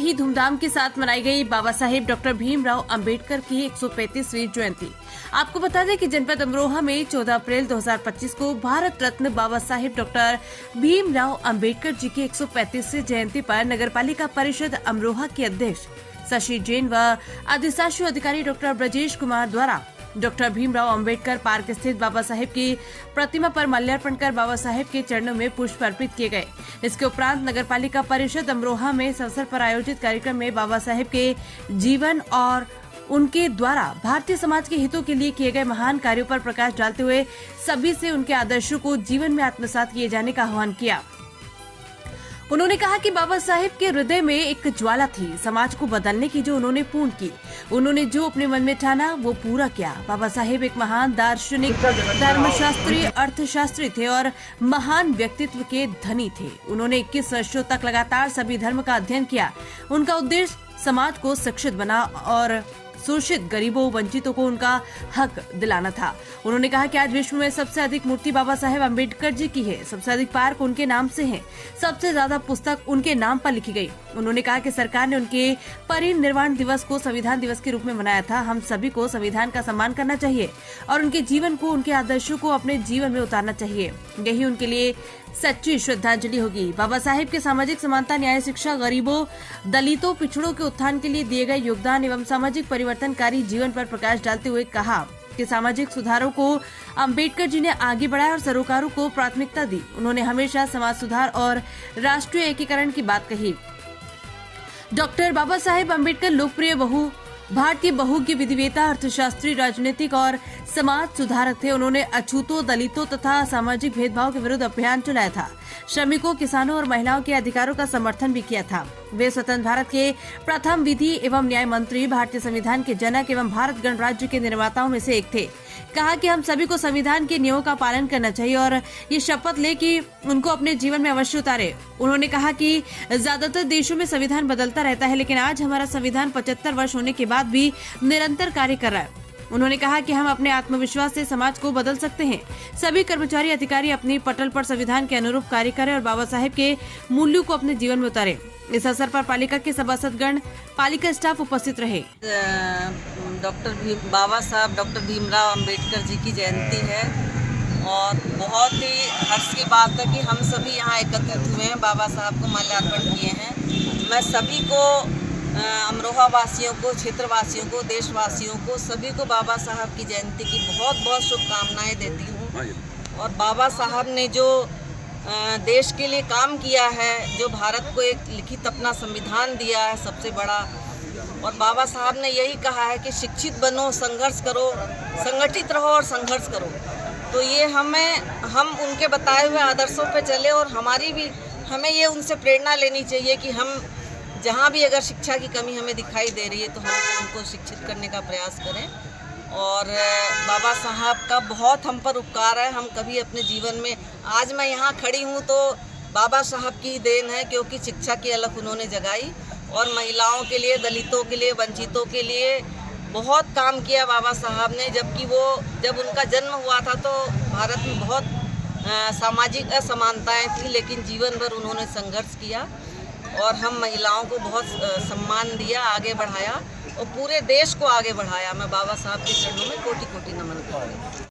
ही धूमधाम के साथ मनाई गई बाबा साहेब डॉक्टर भीमराव अंबेडकर की 135वीं जयंती। आपको बता दें कि जनपद अमरोहा में 14 अप्रैल 2025 को भारत रत्न बाबा साहेब डॉक्टर भीमराव अंबेडकर जी की 135वीं जयंती पर नगरपालिका परिषद अमरोहा के अध्यक्ष शशि जैन व अधिशासी अधिकारी डॉक्टर ब्रजेश कुमार द्वारा डॉक्टर भीमराव अंबेडकर पार्क स्थित बाबा साहेब की प्रतिमा पर माल्यार्पण कर बाबा साहेब के चरणों में पुष्प अर्पित किए गए। इसके उपरांत नगरपालिका परिषद अमरोहा में इस अवसर पर आयोजित कार्यक्रम में बाबा साहेब के जीवन और उनके द्वारा भारतीय समाज के हितों के लिए किए गए महान कार्यों पर प्रकाश डालते हुए सभी से उनके आदर्शों को जीवन में आत्मसात किए जाने का आह्वान किया। उन्होंने कहा कि बाबा साहेब के हृदय में एक ज्वाला थी समाज को बदलने की, जो उन्होंने पूर्ण की। उन्होंने जो अपने मन में ठाना वो पूरा किया। बाबा साहेब एक महान दार्शनिक, धर्मशास्त्री, अर्थशास्त्री थे और महान व्यक्तित्व के धनी थे। उन्होंने 21 वर्षों तक लगातार सभी धर्म का अध्ययन किया। उनका उद्देश्य समाज को शिक्षित बना और शोषित गरीबों वंचितों को उनका हक दिलाना था। उन्होंने कहा कि आज विश्व में सबसे अधिक मूर्ति बाबा साहेब अंबेडकर जी की है, सबसे अधिक पार्क उनके नाम से हैं, सबसे ज्यादा पुस्तक उनके नाम पर लिखी गई। उन्होंने कहा कि सरकार ने उनके परिनिर्वाण दिवस को संविधान दिवस के रूप में मनाया था। हम सभी को संविधान का सम्मान करना चाहिए और उनके जीवन को, उनके आदर्शों को अपने जीवन में उतारना चाहिए। यही उनके लिए सच्ची श्रद्धांजलि होगी। बाबा साहेब के सामाजिक समानता, न्याय, शिक्षा, गरीबों, दलितों, पिछड़ों के उत्थान के लिए दिए गए योगदान एवं सामाजिक परिवर्तनकारी जीवन पर प्रकाश डालते हुए कहा कि सामाजिक सुधारों को अंबेडकर जी ने आगे बढ़ाया और सरोकारों को प्राथमिकता दी। उन्होंने हमेशा समाज सुधार और राष्ट्रीय एकीकरण की बात कही। डॉक्टर बाबा साहेब अंबेडकर लोकप्रिय भारतीय बहुज्ञ विधिवेता, अर्थशास्त्री, राजनीतिक और समाज सुधारक थे। उन्होंने अछूतों, दलितों तथा सामाजिक भेदभाव के विरुद्ध अभियान चलाया था। श्रमिकों, किसानों और महिलाओं के अधिकारों का समर्थन भी किया था। वे स्वतंत्र भारत के प्रथम विधि एवं न्याय मंत्री, भारतीय संविधान के जनक एवं भारत गणराज्य के निर्माताओं में से एक थे। कहा कि हम सभी को संविधान के नियमों का पालन करना चाहिए और ये शपथ ले कि उनको अपने जीवन में अवश्य उतारे। उन्होंने कहा कि ज्यादातर देशों में संविधान बदलता रहता है, लेकिन आज हमारा संविधान 75 वर्ष होने के बाद भी निरंतर कार्य कर रहा है। उन्होंने कहा कि हम अपने आत्मविश्वास से समाज को बदल सकते हैं। सभी कर्मचारी, अधिकारी अपनी पटल पर संविधान के अनुरूप कार्य करें और बाबा साहेब के मूल्यों को अपने जीवन में उतारें। इस अवसर पर पालिका के सभासदगण, पालिका स्टाफ उपस्थित रहे। बाबा साहब डॉक्टर भीमराव अंबेडकर जी की जयंती है और बहुत ही हर्ष की बात है कि हम सभी यहाँ एकत्रित हुए हैं, बाबा साहब को माल्यार्पण किए हैं। मैं सभी को, अमरोहा वासियों को, क्षेत्रवासियों को, देशवासियों को, सभी को बाबा साहब की जयंती की बहुत बहुत शुभकामनाएं देती हूँ। और बाबा साहब ने जो देश के लिए काम किया है, जो भारत को एक लिखित अपना संविधान दिया है सबसे बड़ा, और बाबा साहब ने यही कहा है कि शिक्षित बनो, संघर्ष करो, संगठित रहो और संघर्ष करो। तो ये हम उनके बताए हुए आदर्शों पे चले और हमें ये उनसे प्रेरणा लेनी चाहिए कि हम जहाँ भी अगर शिक्षा की कमी हमें दिखाई दे रही है तो हम उनको शिक्षित करने का प्रयास करें। और बाबा साहब का बहुत हम पर उपकार है। हम कभी अपने जीवन में, आज मैं यहाँ खड़ी हूँ तो बाबा साहब की देन है, क्योंकि शिक्षा की अलख उन्होंने जगाई और महिलाओं के लिए, दलितों के लिए, वंचितों के लिए बहुत काम किया बाबा साहब ने। जब उनका जन्म हुआ था तो भारत में बहुत सामाजिक असमानताएं थी, लेकिन जीवन भर उन्होंने संघर्ष किया और हम महिलाओं को बहुत सम्मान दिया, आगे बढ़ाया और पूरे देश को आगे बढ़ाया। मैं बाबा साहब के चरणों में कोटि कोटि नमन करती हूँ।